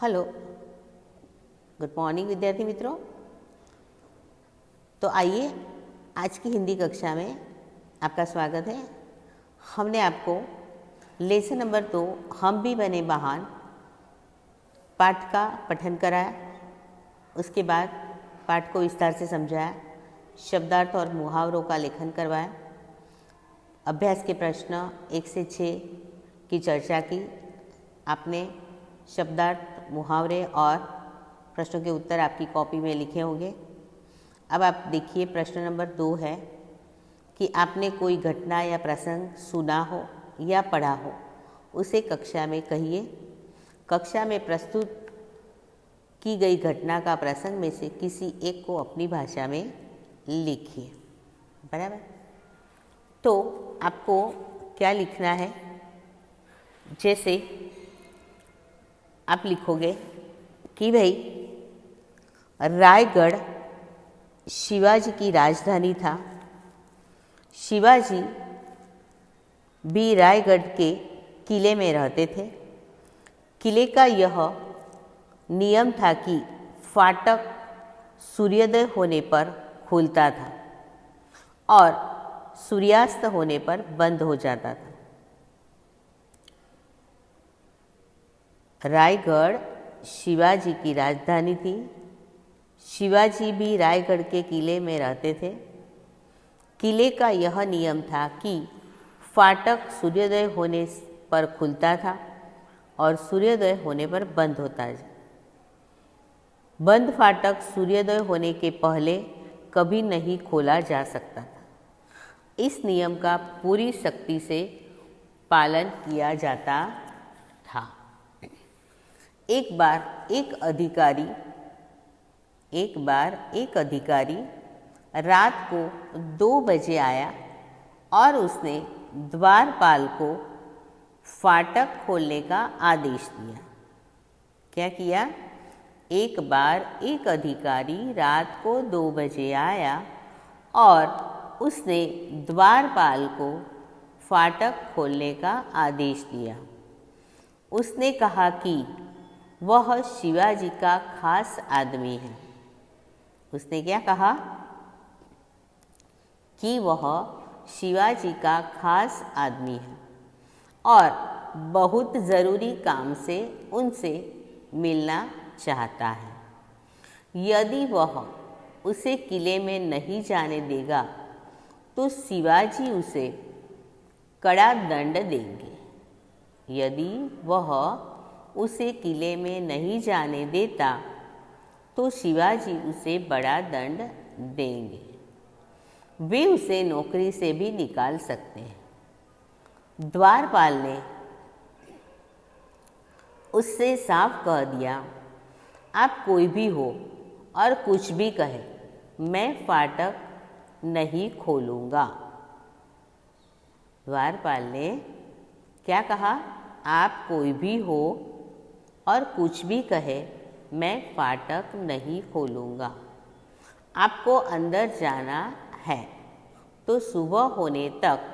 Hello, good morning विद्यार्थी मित्रों। तो आइए आज की हिंदी कक्षा में आपका स्वागत है। हमने आपको लेसन नंबर 2 हम भी बने महान पाठ का पठन कराया, उसके बाद पाठ को विस्तार से समझाया, शब्दार्थ और मुहावरों का लेखन करवाया, अभ्यास के प्रश्न 1 से 6 की चर्चा की। आपने शब्दार्थ, मुहावरे और प्रश्नों के उत्तर आपकी कॉपी में लिखे होंगे। अब आप देखिए, प्रश्न नंबर 2 है कि आपने कोई घटना या प्रसंग सुना हो या पढ़ा हो, उसे कक्षा में कहिए। कक्षा में प्रस्तुत की गई घटना का प्रसंग में से किसी एक को अपनी भाषा में लिखिए। बराबर। तो आपको क्या लिखना है? जैसे आप लिखोगे कि भाई रायगढ़ शिवाजी की राजधानी था। शिवाजी भी रायगढ़ के किले में रहते थे। किले का यह नियम था कि फाटक सूर्योदय होने पर खुलता था और सूर्यास्त होने पर बंद हो जाता था। रायगढ़ शिवाजी की राजधानी थी। शिवाजी भी रायगढ़ के किले में रहते थे। किले का यह नियम था कि फाटक सूर्योदय होने पर खुलता था और सूर्योदय होने पर बंद होता है। बंद फाटक सूर्योदय होने के पहले कभी नहीं खोला जा सकता था। इस नियम का पूरी सख्ती से पालन किया जाता था। एक बार एक अधिकारी रात को 2 बजे आया और उसने द्वारपाल को फाटक खोलने का आदेश दिया। क्या किया? एक बार एक अधिकारी रात को 2 बजे आया और उसने द्वारपाल को फाटक खोलने का आदेश दिया। उसने कहा कि वह शिवाजी का खास आदमी है। उसने क्या कहा? कि वह शिवाजी का खास आदमी है और बहुत ज़रूरी काम से उनसे मिलना चाहता है। यदि वह उसे किले में नहीं जाने देगा तो शिवाजी उसे कड़ा दंड देंगे। यदि वह उसे किले में नहीं जाने देता तो शिवाजी उसे बड़ा दंड देंगे। वे उसे नौकरी से भी निकाल सकते हैं। द्वारपाल ने उससे साफ कह दिया, आप कोई भी हो और कुछ भी कहे, मैं फाटक नहीं खोलूँगा। द्वारपाल ने क्या कहा? आप कोई भी हो और कुछ भी कहे, मैं फाटक नहीं खोलूँगा। आपको अंदर जाना है तो सुबह होने तक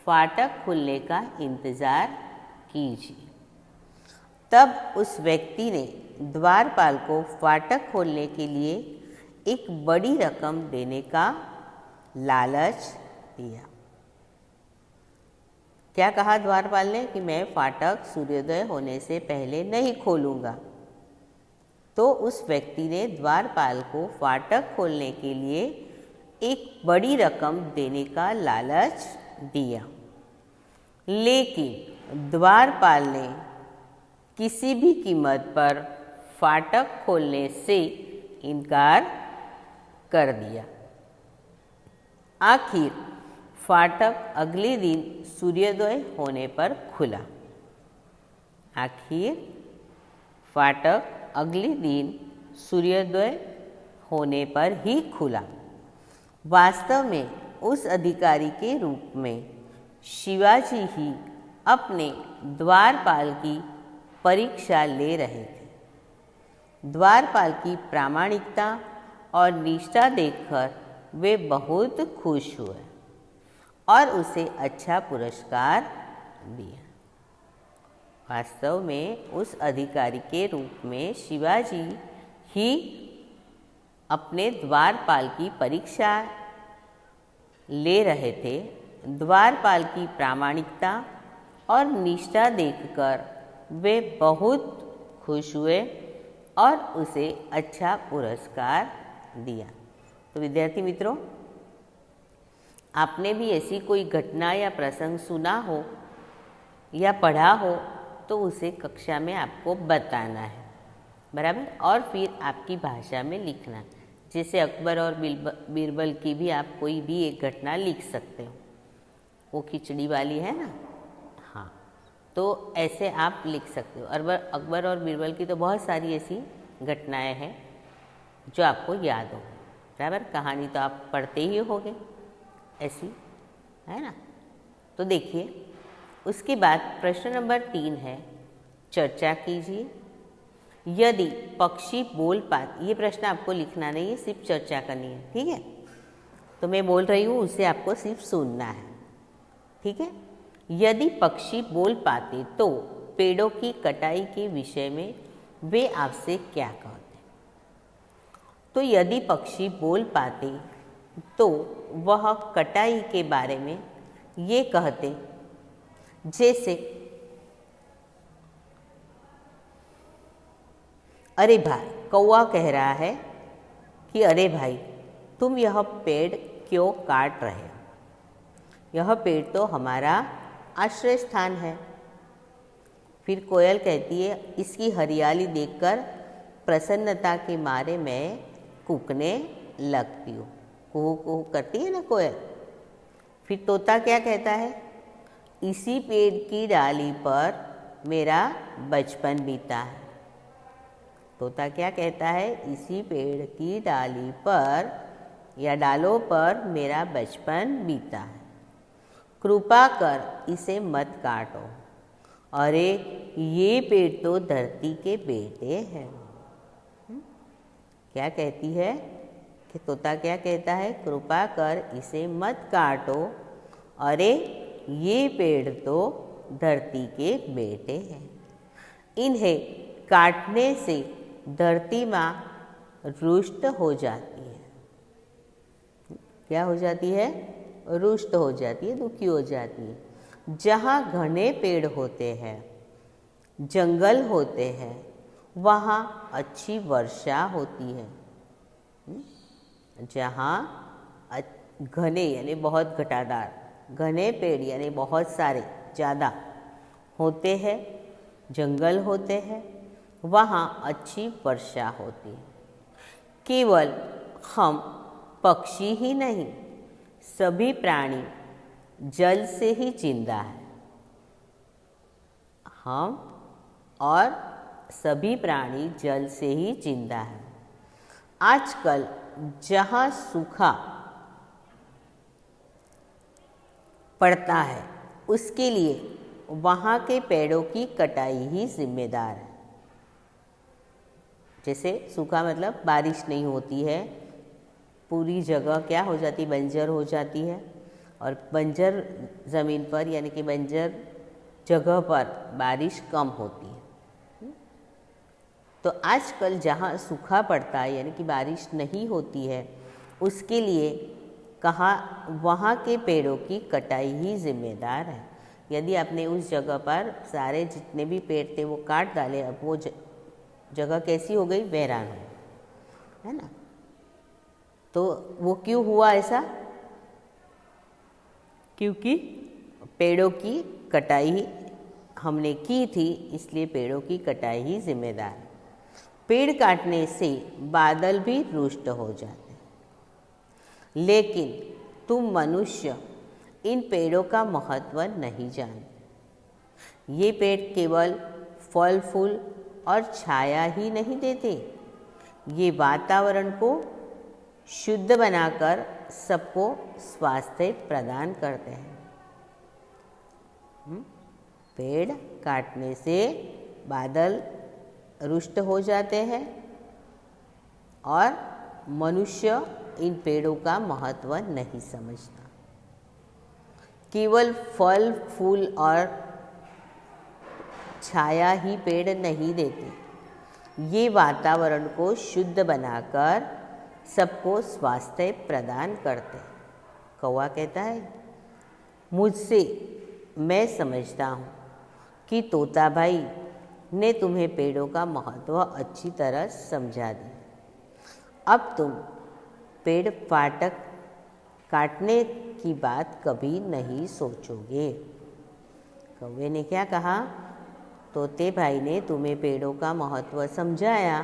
फाटक खुलने का इंतज़ार कीजिए। तब उस व्यक्ति ने द्वारपाल को फाटक खोलने के लिए एक बड़ी रकम देने का लालच दिया। क्या कहा द्वारपाल ने? कि मैं फाटक सूर्योदय होने से पहले नहीं खोलूँगा। तो उस व्यक्ति ने द्वारपाल को फाटक खोलने के लिए एक बड़ी रकम देने का लालच दिया, लेकिन द्वारपाल ने किसी भी कीमत पर फाटक खोलने से इनकार कर दिया। आखिर फाटक अगले दिन सूर्योदय होने पर खुला। आखिर फाटक अगले दिन सूर्योदय होने पर ही खुला। वास्तव में उस अधिकारी के रूप में शिवाजी ही अपने द्वारपाल की परीक्षा ले रहे थे। द्वारपाल की प्रामाणिकता और निष्ठा देखकर वे बहुत खुश हुए और उसे अच्छा पुरस्कार दिया। वास्तव में उस अधिकारी के रूप में शिवाजी ही अपने द्वारपाल की परीक्षा ले रहे थे। द्वारपाल की प्रामाणिकता और निष्ठा देखकर वे बहुत खुश हुए और उसे अच्छा पुरस्कार दिया। तो विद्यार्थी मित्रों, आपने भी ऐसी कोई घटना या प्रसंग सुना हो या पढ़ा हो तो उसे कक्षा में आपको बताना है, बराबर। और फिर आपकी भाषा में लिखना। जैसे अकबर और बीरबल की भी आप कोई भी एक घटना लिख सकते हो, वो खिचड़ी वाली है ना, हाँ, तो ऐसे आप लिख सकते हो। अकबर और बीरबल की तो बहुत सारी ऐसी घटनाएं हैं जो आपको याद हो, बराबर। कहानी तो आप पढ़ते ही होंगे ऐसी, है ना। तो देखिए, उसके बाद प्रश्न नंबर 3 है, चर्चा कीजिए। यदि पक्षी बोल पाते, ये प्रश्न आपको लिखना नहीं है, सिर्फ चर्चा करनी है, ठीक है। तो मैं बोल रही हूँ, उसे आपको सिर्फ सुनना है, ठीक है। यदि पक्षी बोल पाते तो पेड़ों की कटाई के विषय में वे आपसे क्या कहते? तो यदि पक्षी बोल पाते तो वह कटाई के बारे में ये कहते, जैसे अरे भाई, कौवा कह रहा है कि अरे भाई, तुम यह पेड़ क्यों काट रहे हो? यह पेड़ तो हमारा आश्रय स्थान है। फिर कोयल कहती है, इसकी हरियाली देखकर प्रसन्नता के मारे मैं कूकने लगती हूँ। कुहू कुहू करती है ना कोयल। फिर तोता क्या कहता है? इसी पेड़ की डाली पर मेरा बचपन बीता है। तोता क्या कहता है? इसी पेड़ की डाली पर या डालों पर मेरा बचपन बीता है। कृपा कर इसे मत काटो। अरे ये पेड़ तो धरती के बेटे हैं। क्या कहती है कि तोता क्या कहता है? कृपा कर इसे मत काटो। अरे ये पेड़ तो धरती के बेटे हैं। इन्हें काटने से धरती माँ रुष्ट हो जाती है। क्या हो जाती है? रुष्ट हो जाती है, दुखी हो जाती है। जहाँ घने पेड़ होते हैं, जंगल होते हैं, वहाँ अच्छी वर्षा होती है। जहाँ घने यानी बहुत घटादार, घने पेड़ यानी बहुत सारे, ज़्यादा होते हैं, जंगल होते हैं, वहाँ अच्छी वर्षा होती है। केवल हम पक्षी ही नहीं, सभी प्राणी जल से ही जिंदा है। हम और सभी प्राणी जल से ही जिंदा है। आजकल जहाँ सूखा पड़ता है, उसके लिए वहाँ के पेड़ों की कटाई ही जिम्मेदार है। जैसे सूखा मतलब बारिश नहीं होती है, पूरी जगह क्या हो जाती? बंजर हो जाती है। और बंजर ज़मीन पर यानी कि बंजर जगह पर बारिश कम होती है। तो आजकल जहाँ सूखा पड़ता है यानी कि बारिश नहीं होती है, उसके लिए कहाँ वहाँ के पेड़ों की कटाई ही जिम्मेदार है। यदि आपने उस जगह पर सारे जितने भी पेड़ थे वो काट डाले, अब वो जगह कैसी हो गई? वीरान हो, है ना। तो वो क्यों हुआ ऐसा? क्योंकि पेड़ों की कटाई हमने की थी, इसलिए पेड़ों की कटाई ही जिम्मेदार है। पेड़ काटने से बादल भी रुष्ट हो जाते हैं, लेकिन तुम मनुष्य इन पेड़ों का महत्व नहीं जानते। ये पेड़ केवल फल फूल और छाया ही नहीं देते, ये वातावरण को शुद्ध बनाकर सबको स्वास्थ्य प्रदान करते हैं। पेड़ काटने से बादल रुष्ट हो जाते हैं और मनुष्य इन पेड़ों का महत्व नहीं समझता। केवल फल फूल और छाया ही पेड़ नहीं देते, ये वातावरण को शुद्ध बनाकर सबको स्वास्थ्य प्रदान करते। कौवा कहता है, मुझसे मैं समझता हूँ कि तोता भाई ने तुम्हें पेड़ों का महत्व अच्छी तरह समझा दिया। अब तुम पेड़ फाटक काटने की बात कभी नहीं सोचोगे। कौवे ने क्या कहा? तोते भाई ने तुम्हें पेड़ों का महत्व समझाया,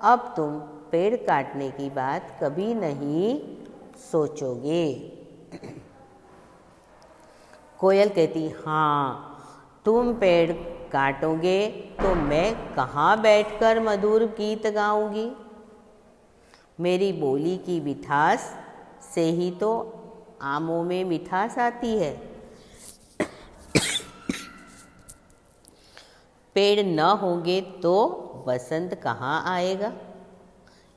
अब तुम पेड़ काटने की बात कभी नहीं सोचोगे। कोयल कहती, हाँ, तुम पेड़ काटोगे तो मैं कहाँ बैठकर मधुर गीत गाऊंगी? मेरी बोली की मिठास से ही तो आमों में मिठास आती है। पेड़ न होंगे तो बसंत कहाँ आएगा?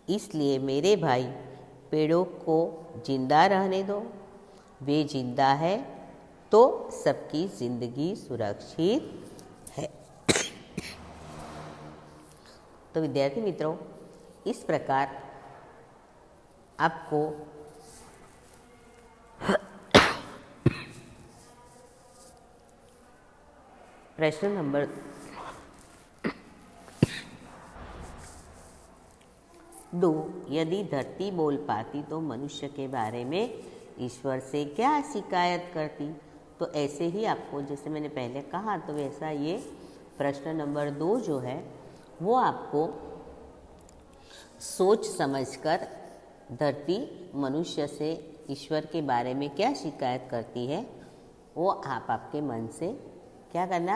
इसलिए मेरे भाई, पेड़ों को जिंदा रहने दो। वे जिंदा है तो सबकी जिंदगी सुरक्षित है। तो विद्यार्थी मित्रों, इस प्रकार आपको प्रश्न नंबर 2, यदि धरती बोल पाती तो मनुष्य के बारे में ईश्वर से क्या शिकायत करती? तो ऐसे ही आपको, जैसे मैंने पहले कहा, तो वैसा ये प्रश्न नंबर 2 जो है वो आपको सोच समझकर धरती मनुष्य से ईश्वर के बारे में क्या शिकायत करती है वो आप आपके मन से क्या करना,